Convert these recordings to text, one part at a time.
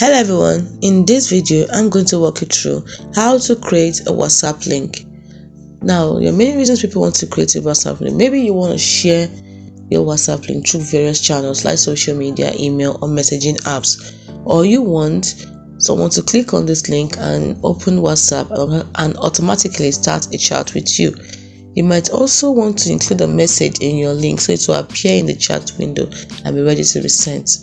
Hello everyone, in this video I'm going to walk you through how to create a WhatsApp link. Now, there are many reasons people want to create a WhatsApp link. Maybe you want to share your WhatsApp link through various channels like social media, email, or messaging apps, or you want someone to click on this link and open WhatsApp and automatically start a chat with you. You might also want to include a message in your link so it will appear in the chat window and be ready to be sent.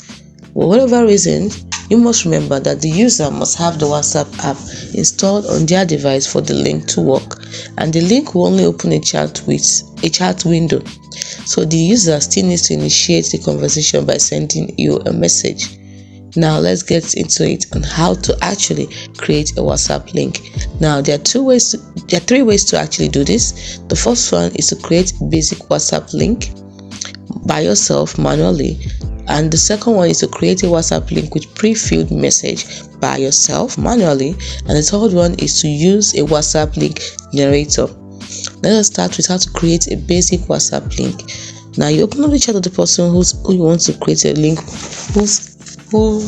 For whatever reason, you must remember that the user must have the WhatsApp app installed on their device for the link to work, and the link will only open a chat window. So the user still needs to initiate the conversation by sending you a message. Now let's get into it on how to actually create a WhatsApp link. Now there are three ways to actually do this. The first one is to create a basic WhatsApp link by yourself manually, and the second one is to create a WhatsApp link with pre-filled message by yourself manually, and the third one is to use a WhatsApp link generator. Let us start with how to create a basic WhatsApp link. Now you open up the chat of the person who you want to create a link, who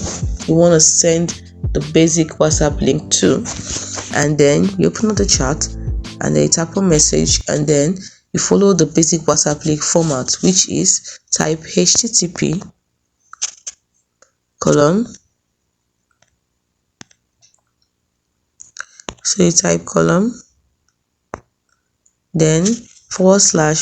you want to send the basic WhatsApp link to, and then you open up the chat and then you tap on message, and then you follow the basic WhatsApp link format, which is type http:// so you type colon, then // wa.me/,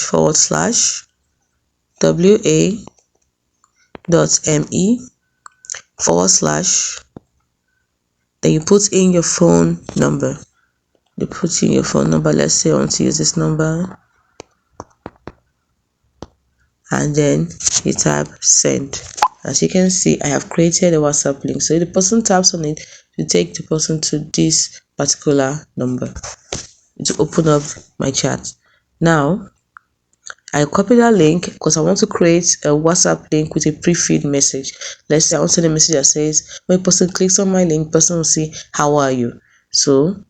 then you put in your phone number. Let's say I want to use this number, and then you tap send. As you can see, I have created a WhatsApp link. So if the person taps on it, you take the person to this particular number to open up my chat. Now I copy that link because I want to create a WhatsApp link with a pre-filled message. Let's say I want to send a message that says, when a person clicks on my link, person will see, how are you? So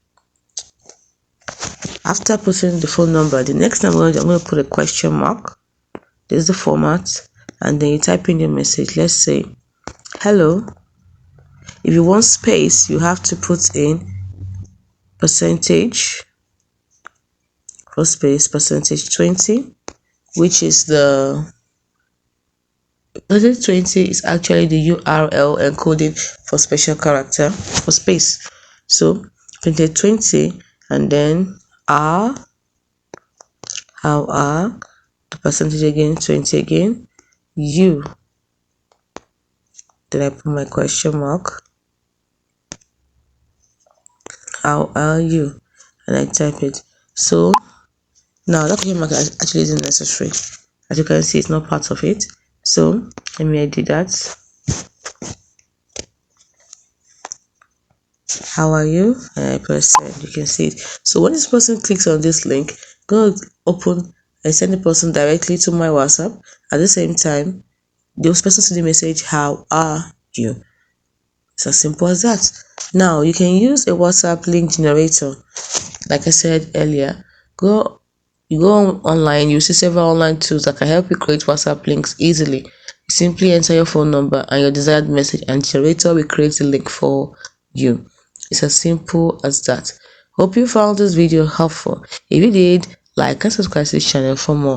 after putting the phone number, the next time I'm going to put a question mark. This is the format, and then you type in your message. Let's say hello. If you want space, you have to put in percentage for space, %20, which is the %20 is actually the URL encoding for special character for space. So 20, and then how are the percentage again, 20 again, you, then I put my question mark, how are you, and I type it. So now that question mark actually isn't necessary. As you can see, it's not part of it. So let me edit that. How are you? And I press send. You can see it. So when this person clicks on this link, go open and send the person directly to my WhatsApp. At the same time, this person see the message, how are you? It's as simple as that. Now you can use a WhatsApp link generator. Like I said earlier, you go online, you see several online tools that can help you create WhatsApp links easily. You simply enter your phone number and your desired message, and generator will create the link for you. It's as simple as that. Hope you found this video helpful. If you did, like and subscribe to this channel for more.